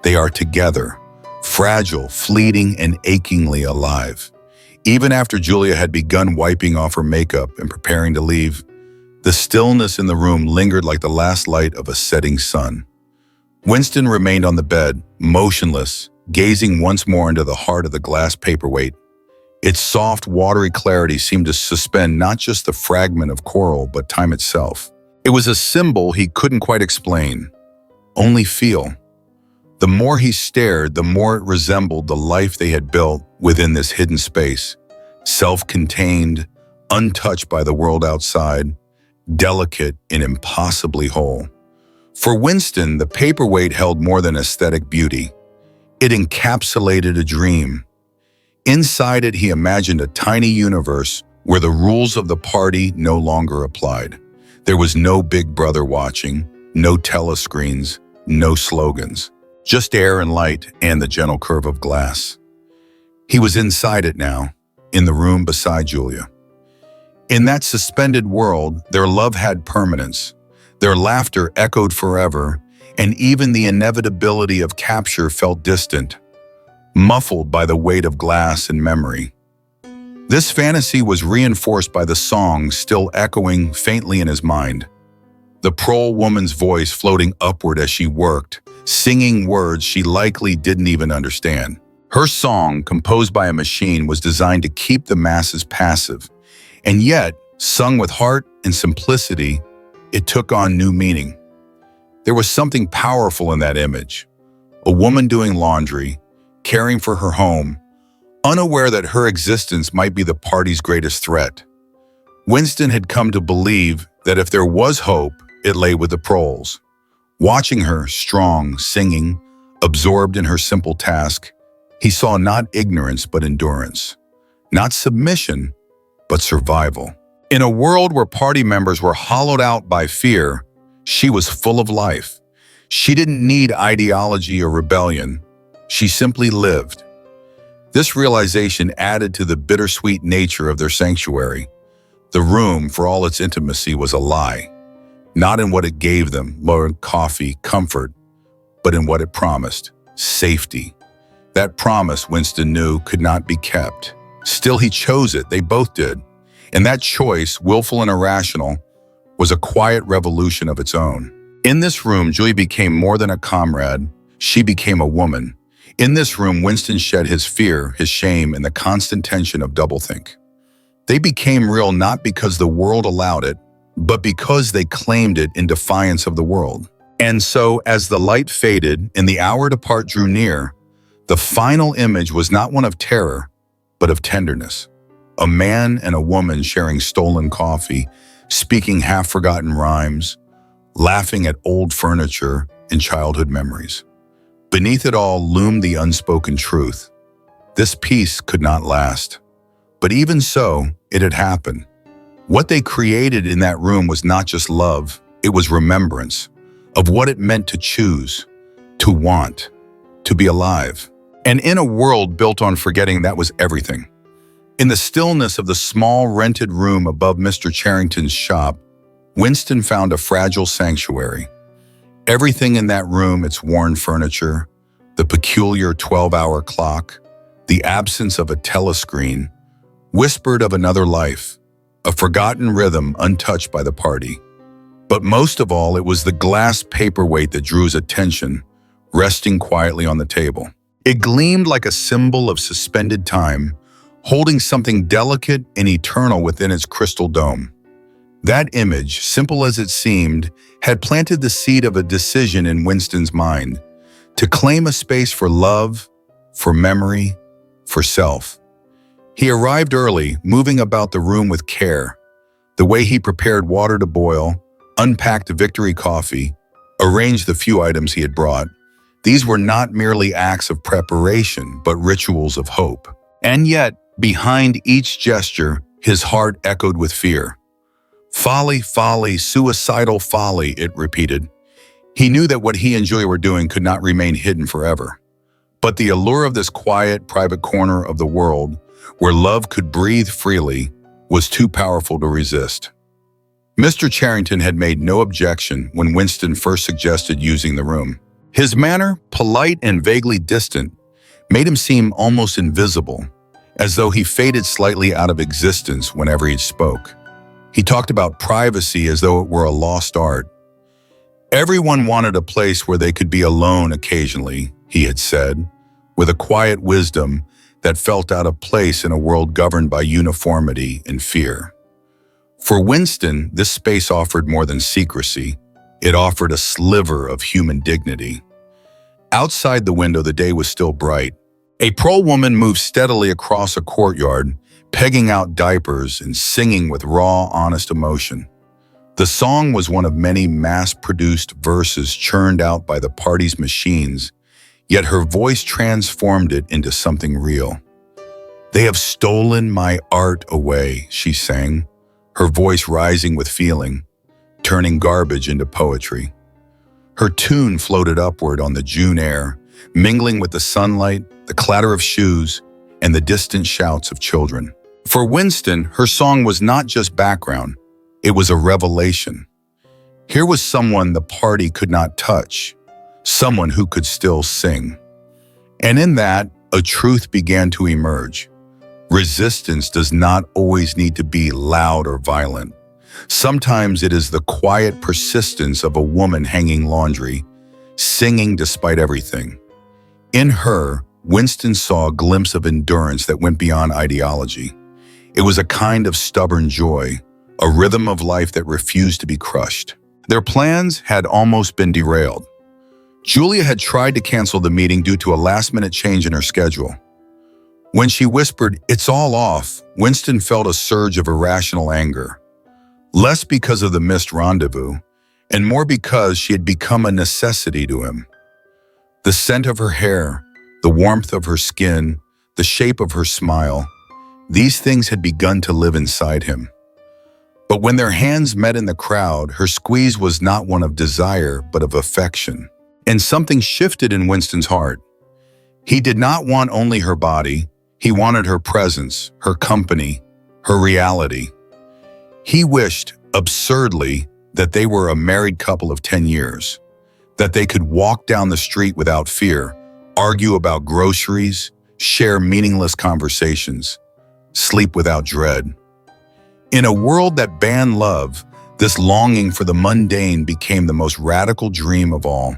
they are together, fragile, fleeting, and achingly alive. Even after Julia had begun wiping off her makeup and preparing to leave, the stillness in the room lingered like the last light of a setting sun. Winston remained on the bed, motionless, gazing once more into the heart of the glass paperweight. Its soft, watery clarity seemed to suspend not just the fragment of coral, but time itself. It was a symbol he couldn't quite explain, only feel. The more he stared, the more it resembled the life they had built within this hidden space, self-contained, untouched by the world outside, delicate and impossibly whole. For Winston, the paperweight held more than aesthetic beauty. It encapsulated a dream. Inside it, he imagined a tiny universe where the rules of the party no longer applied. There was no big brother watching, no telescreens, no slogans, just air and light and the gentle curve of glass. He was inside it now, in the room beside Julia. In that suspended world, their love had permanence. Their laughter echoed forever, and even the inevitability of capture felt distant, muffled by the weight of glass and memory. This fantasy was reinforced by the song still echoing faintly in his mind. The prole woman's voice floating upward as she worked, singing words she likely didn't even understand. Her song, composed by a machine, was designed to keep the masses passive, and yet, sung with heart and simplicity, it took on new meaning. There was something powerful in that image. A woman doing laundry, caring for her home, unaware that her existence might be the party's greatest threat. Winston had come to believe that if there was hope, it lay with the proles. Watching her, strong, singing, absorbed in her simple task, he saw not ignorance but endurance, not submission but survival. In a world where party members were hollowed out by fear, she was full of life. She didn't need ideology or rebellion. She simply lived. This realization added to the bittersweet nature of their sanctuary. The room, for all its intimacy, was a lie, not in what it gave them, more coffee, comfort, but in what it promised, safety. That promise, Winston knew, could not be kept. Still, he chose it. They both did. And that choice, willful and irrational, was a quiet revolution of its own. In this room, Julia became more than a comrade. She became a woman. In this room, Winston shed his fear, his shame, and the constant tension of doublethink. They became real not because the world allowed it, but because they claimed it in defiance of the world. And so, as the light faded and the hour to part drew near, the final image was not one of terror, but of tenderness. A man and a woman sharing stolen coffee, speaking half-forgotten rhymes, laughing at old furniture and childhood memories. Beneath it all loomed the unspoken truth. This peace could not last. But even so, it had happened. What they created in that room was not just love, it was remembrance of what it meant to choose, to want, to be alive. And in a world built on forgetting, that was everything. In the stillness of the small rented room above Mr. Charrington's shop, Winston found a fragile sanctuary. Everything in that room, its worn furniture, the peculiar 12-hour clock, the absence of a telescreen, whispered of another life, a forgotten rhythm untouched by the party. But most of all, it was the glass paperweight that drew his attention, resting quietly on the table. It gleamed like a symbol of suspended time, holding something delicate and eternal within its crystal dome. That image, simple as it seemed, had planted the seed of a decision in Winston's mind, to claim a space for love, for memory, for self. He arrived early, moving about the room with care. The way he prepared water to boil, unpacked Victory coffee, arranged the few items he had brought. These were not merely acts of preparation, but rituals of hope. And yet, behind each gesture, his heart echoed with fear. Folly, folly, suicidal folly, it repeated. He knew that what he and Julia were doing could not remain hidden forever. But the allure of this quiet, private corner of the world, where love could breathe freely, was too powerful to resist. Mr. Charrington had made no objection when Winston first suggested using the room. His manner, polite and vaguely distant, made him seem almost invisible, as though he faded slightly out of existence whenever he spoke. He talked about privacy as though it were a lost art. Everyone wanted a place where they could be alone occasionally, he had said, with a quiet wisdom that felt out of place in a world governed by uniformity and fear. For Winston, this space offered more than secrecy. It offered a sliver of human dignity. Outside the window, the day was still bright. A prole woman moved steadily across a courtyard, pegging out diapers and singing with raw, honest emotion. The song was one of many mass-produced verses churned out by the party's machines, yet her voice transformed it into something real. "They have stolen my art away," she sang, her voice rising with feeling, turning garbage into poetry. Her tune floated upward on the June air, mingling with the sunlight, the clatter of shoes, and the distant shouts of children. For Winston, her song was not just background, it was a revelation. Here was someone the party could not touch, someone who could still sing. And in that, a truth began to emerge. Resistance does not always need to be loud or violent. Sometimes it is the quiet persistence of a woman hanging laundry, singing despite everything. In her, Winston saw a glimpse of endurance that went beyond ideology. It was a kind of stubborn joy, a rhythm of life that refused to be crushed. Their plans had almost been derailed. Julia had tried to cancel the meeting due to a last-minute change in her schedule. When she whispered, "It's all off," Winston felt a surge of irrational anger. Less because of the missed rendezvous, and more because she had become a necessity to him. The scent of her hair, the warmth of her skin, the shape of her smile, these things had begun to live inside him. But when their hands met in the crowd, her squeeze was not one of desire, but of affection. And something shifted in Winston's heart. He did not want only her body, he wanted her presence, her company, her reality. He wished, absurdly, that they were a married couple of 10 years, that they could walk down the street without fear, argue about groceries, share meaningless conversations, sleep without dread. In a world that banned love, this longing for the mundane became the most radical dream of all.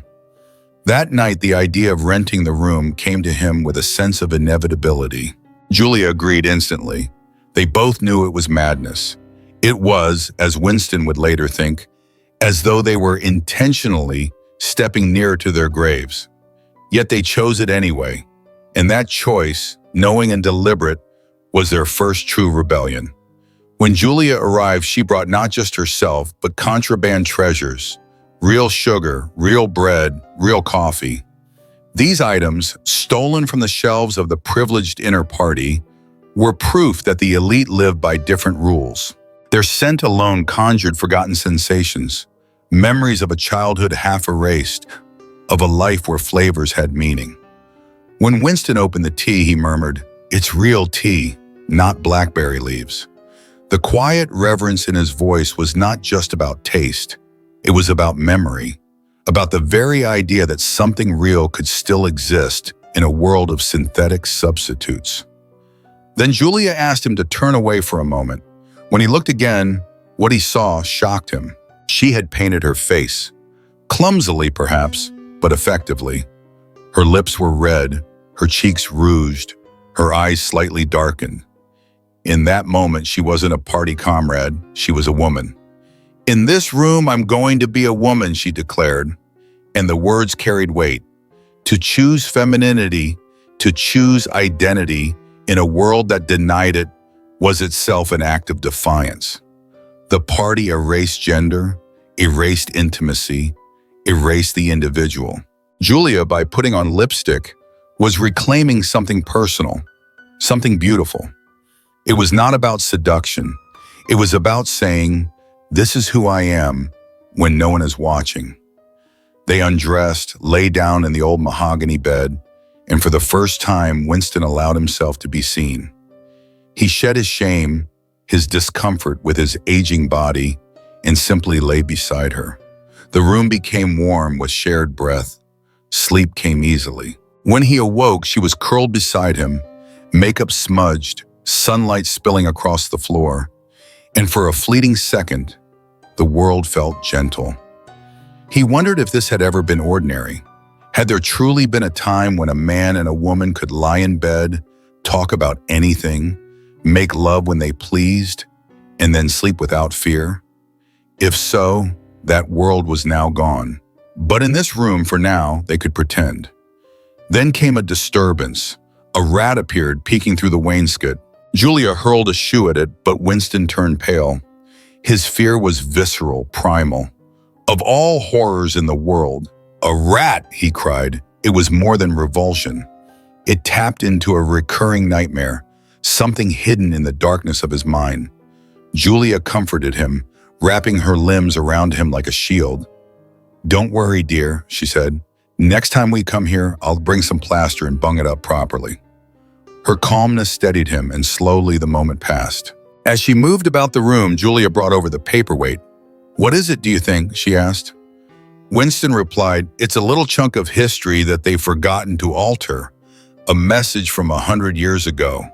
That night, the idea of renting the room came to him with a sense of inevitability. Julia agreed instantly. They both knew it was madness. It was, as Winston would later think, as though they were intentionally stepping nearer to their graves. Yet they chose it anyway, and that choice, knowing and deliberate, was their first true rebellion. When Julia arrived, she brought not just herself, but contraband treasures, real sugar, real bread, real coffee. These items, stolen from the shelves of the privileged inner party, were proof that the elite lived by different rules. Their scent alone conjured forgotten sensations, memories of a childhood half erased, of a life where flavors had meaning. When Winston opened the tea, he murmured, "It's real tea, not blackberry leaves." The quiet reverence in his voice was not just about taste. It was about memory, about the very idea that something real could still exist in a world of synthetic substitutes. Then Julia asked him to turn away for a moment. When he looked again, what he saw shocked him. She had painted her face, clumsily perhaps, but effectively. Her lips were red, her cheeks rouged, her eyes slightly darkened. In that moment, she wasn't a party comrade, she was a woman. "In this room, I'm going to be a woman," she declared, and the words carried weight. To choose femininity, to choose identity in a world that denied it, was itself an act of defiance. The party erased gender, erased intimacy, erased the individual. Julia, by putting on lipstick, was reclaiming something personal, something beautiful. It was not about seduction. It was about saying, "This is who I am," when no one is watching. They undressed, lay down in the old mahogany bed, and for the first time, Winston allowed himself to be seen. He shed his shame, his discomfort with his aging body, and simply lay beside her. The room became warm with shared breath. Sleep came easily. When he awoke, she was curled beside him, makeup smudged, sunlight spilling across the floor, and for a fleeting second, the world felt gentle. He wondered if this had ever been ordinary. Had there truly been a time when a man and a woman could lie in bed, talk about anything, make love when they pleased, and then sleep without fear? If so, that world was now gone. But in this room, for now, they could pretend. Then came a disturbance. A rat appeared, peeking through the wainscot. Julia hurled a shoe at it, but Winston turned pale. His fear was visceral, primal. Of all horrors in the world, a rat, he cried. It was more than revulsion. It tapped into a recurring nightmare, something hidden in the darkness of his mind. Julia comforted him, wrapping her limbs around him like a shield. "Don't worry, dear," she said. "Next time we come here, I'll bring some plaster and bung it up properly." Her calmness steadied him, and slowly the moment passed. As she moved about the room, Julia brought over the paperweight. "What is it, do you think?" she asked. Winston replied, "It's a little chunk of history that they've forgotten to alter, a message from 100 years ago."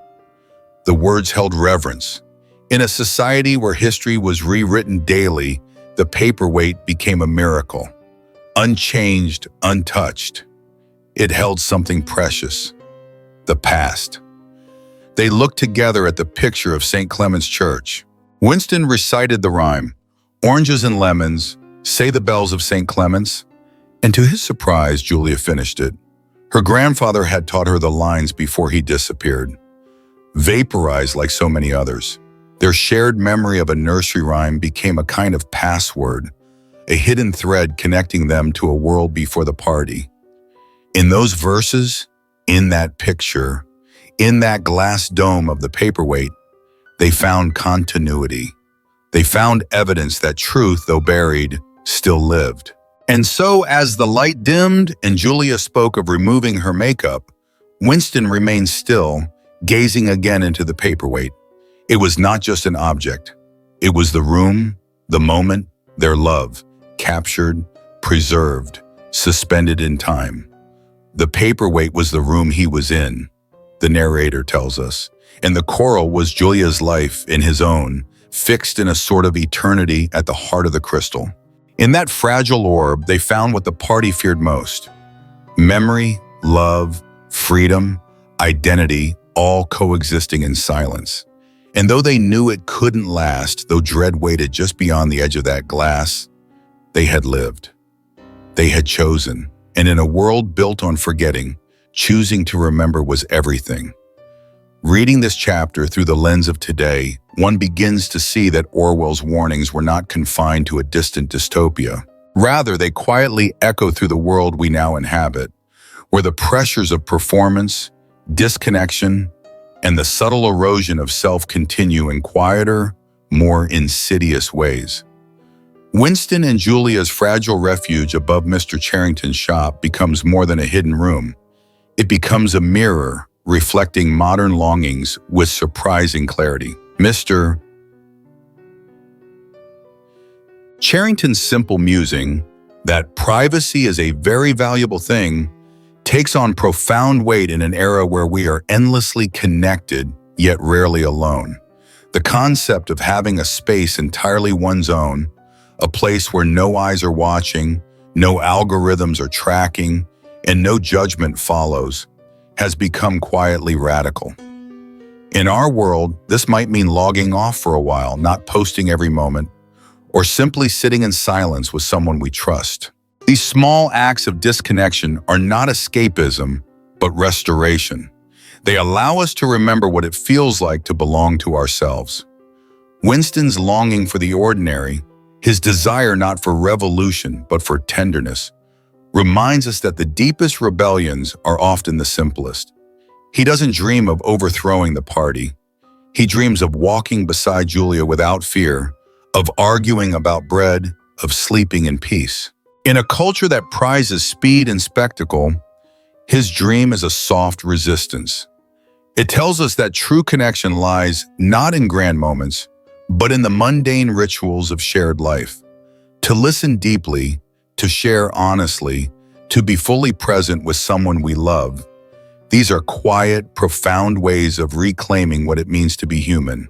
The words held reverence. In a society where history was rewritten daily, the paperweight became a miracle. Unchanged, untouched. It held something precious. The past. They looked together at the picture of St. Clement's Church. Winston recited the rhyme, "Oranges and lemons, say the bells of St. Clement's," and to his surprise, Julia finished it. Her grandfather had taught her the lines before he disappeared. Vaporized like so many others, their shared memory of a nursery rhyme became a kind of password, a hidden thread connecting them to a world before the party. In those verses, in that picture, in that glass dome of the paperweight, they found continuity. They found evidence that truth, though buried, still lived. And so, as the light dimmed and Julia spoke of removing her makeup, Winston remained still, gazing again into the paperweight. It was not just an object. It was the room, the moment, their love, captured, preserved, suspended in time. The paperweight was the room he was in, the narrator tells us, and the coral was Julia's life in his own, fixed in a sort of eternity at the heart of the crystal. In that fragile orb, they found what the party feared most: memory, love, freedom, identity, all coexisting in silence. And though they knew it couldn't last, though dread waited just beyond the edge of that glass, they had lived. They had chosen. And in a world built on forgetting, choosing to remember was everything. Reading this chapter through the lens of today, one begins to see that Orwell's warnings were not confined to a distant dystopia. Rather, they quietly echo through the world we now inhabit, where the pressures of performance, disconnection, and the subtle erosion of self continue in quieter, more insidious ways. Winston and Julia's fragile refuge above Mr. Charrington's shop becomes more than a hidden room. It becomes a mirror reflecting modern longings with surprising clarity. Mr. Charrington's simple musing, that privacy is a very valuable thing, takes on profound weight in an era where we are endlessly connected, yet rarely alone. The concept of having a space entirely one's own, a place where no eyes are watching, no algorithms are tracking, and no judgment follows, has become quietly radical. In our world, this might mean logging off for a while, not posting every moment, or simply sitting in silence with someone we trust. These small acts of disconnection are not escapism, but restoration. They allow us to remember what it feels like to belong to ourselves. Winston's longing for the ordinary, his desire not for revolution but for tenderness, reminds us that the deepest rebellions are often the simplest. He doesn't dream of overthrowing the party. He dreams of walking beside Julia without fear, of arguing about bread, of sleeping in peace. In a culture that prizes speed and spectacle, his dream is a soft resistance. It tells us that true connection lies not in grand moments, but in the mundane rituals of shared life. To listen deeply, to share honestly, to be fully present with someone we love. These are quiet, profound ways of reclaiming what it means to be human.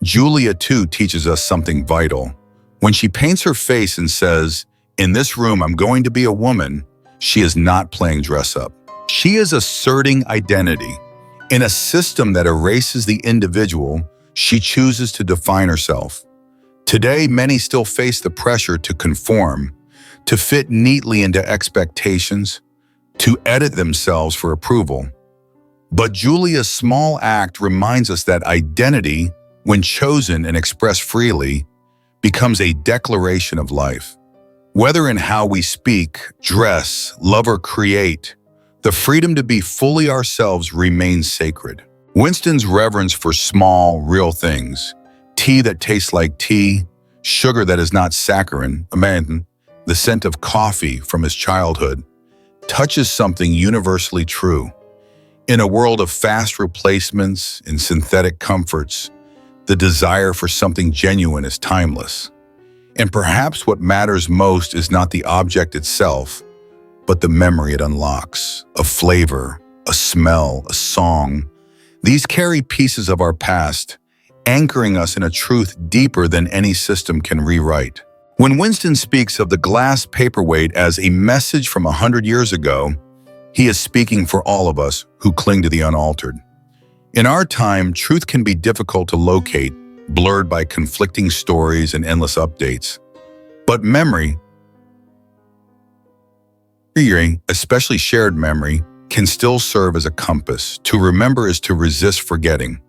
Julia, too, teaches us something vital. When she paints her face and says, "In this room, I'm going to be a woman," she is not playing dress-up. She is asserting identity. In a system that erases the individual, she chooses to define herself. Today, many still face the pressure to conform, to fit neatly into expectations, to edit themselves for approval. But Julia's small act reminds us that identity, when chosen and expressed freely, becomes a declaration of life. Whether in how we speak, dress, love, or create, the freedom to be fully ourselves remains sacred. Winston's reverence for small, real things, tea that tastes like tea, sugar that is not saccharine, abandon, the scent of coffee from his childhood, touches something universally true. In a world of fast replacements and synthetic comforts, the desire for something genuine is timeless. And perhaps what matters most is not the object itself, but the memory it unlocks, a flavor, a smell, a song. These carry pieces of our past, anchoring us in a truth deeper than any system can rewrite. When Winston speaks of the glass paperweight as a message from 100 years ago, he is speaking for all of us who cling to the unaltered. In our time, truth can be difficult to locate, blurred by conflicting stories and endless updates. But memory, especially shared memory, can still serve as a compass. To remember is to resist forgetting.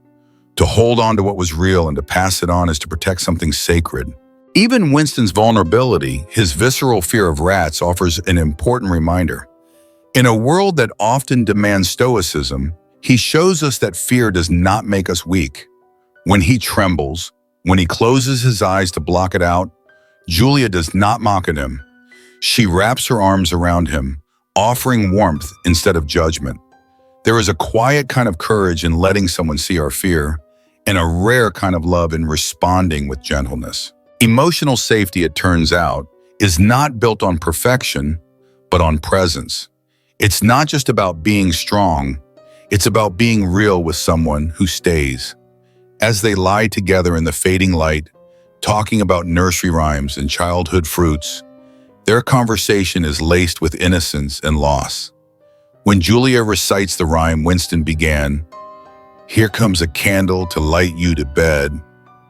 To hold on to what was real and to pass it on is to protect something sacred. Even Winston's vulnerability, his visceral fear of rats, offers an important reminder. In a world that often demands stoicism, he shows us that fear does not make us weak. When he trembles, when he closes his eyes to block it out, Julia does not mock at him. She wraps her arms around him, offering warmth instead of judgment. There is a quiet kind of courage in letting someone see our fear, and a rare kind of love in responding with gentleness. Emotional safety, it turns out, is not built on perfection, but on presence. It's not just about being strong, it's about being real with someone who stays. As they lie together in the fading light, talking about nursery rhymes and childhood fruits, their conversation is laced with innocence and loss. When Julia recites the rhyme Winston began, "Here comes a candle to light you to bed.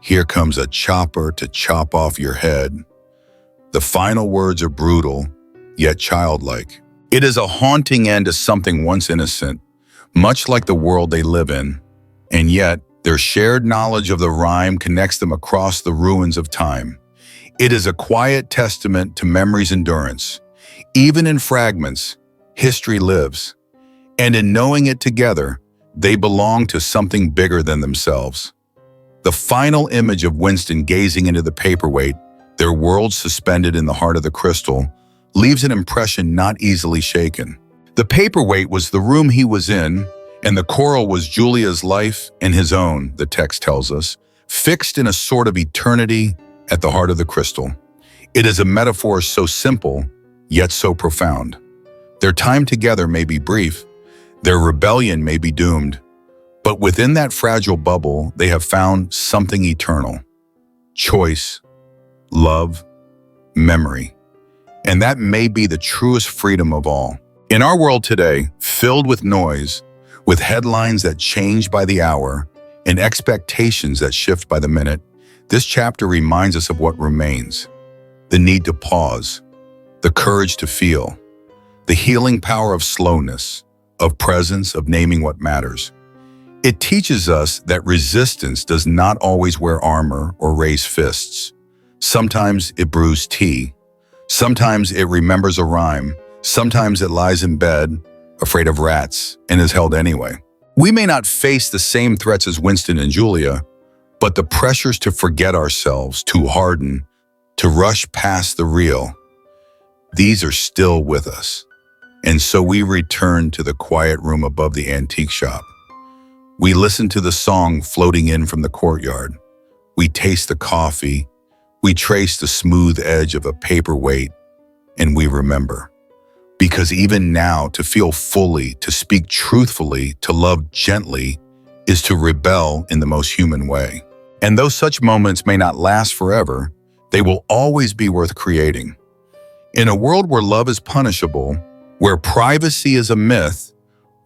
Here comes a chopper to chop off your head," the final words are brutal, yet childlike. It is a haunting end to something once innocent, much like the world they live in, and yet their shared knowledge of the rhyme connects them across the ruins of time. It is a quiet testament to memory's endurance. Even in fragments, history lives, and in knowing it together, they belong to something bigger than themselves. The final image of Winston gazing into the paperweight, their world suspended in the heart of the crystal, leaves an impression not easily shaken. The paperweight was the room he was in, and the coral was Julia's life and his own, the text tells us, fixed in a sort of eternity at the heart of the crystal. It is a metaphor so simple, yet so profound. Their time together may be brief, their rebellion may be doomed, but within that fragile bubble, they have found something eternal. Choice, love, memory. And that may be the truest freedom of all. In our world today, filled with noise, with headlines that change by the hour, and expectations that shift by the minute, this chapter reminds us of what remains. The need to pause, the courage to feel, the healing power of slowness, of presence, of naming what matters. It teaches us that resistance does not always wear armor or raise fists. Sometimes it brews tea. Sometimes it remembers a rhyme. Sometimes it lies in bed, afraid of rats, and is held anyway. We may not face the same threats as Winston and Julia, but the pressures to forget ourselves, to harden, to rush past the real, these are still with us. And so we return to the quiet room above the antique shop. We listen to the song floating in from the courtyard. We taste the coffee. We trace the smooth edge of a paperweight, and we remember. Because even now, to feel fully, to speak truthfully, to love gently, is to rebel in the most human way. And though such moments may not last forever, they will always be worth creating. In a world where love is punishable, where privacy is a myth,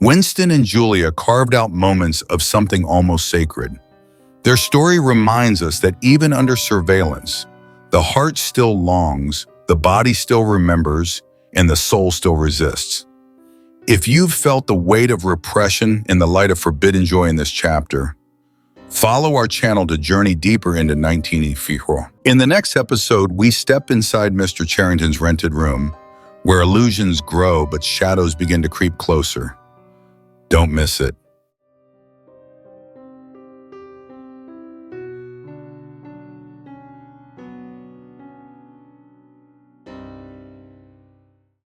Winston and Julia carved out moments of something almost sacred. Their story reminds us that even under surveillance, the heart still longs, the body still remembers, and the soul still resists. If you've felt the weight of repression in the light of forbidden joy in this chapter, follow our channel to journey deeper into 1984. In the next episode, we step inside Mr. Charrington's rented room, where illusions grow but shadows begin to creep closer. Don't miss it.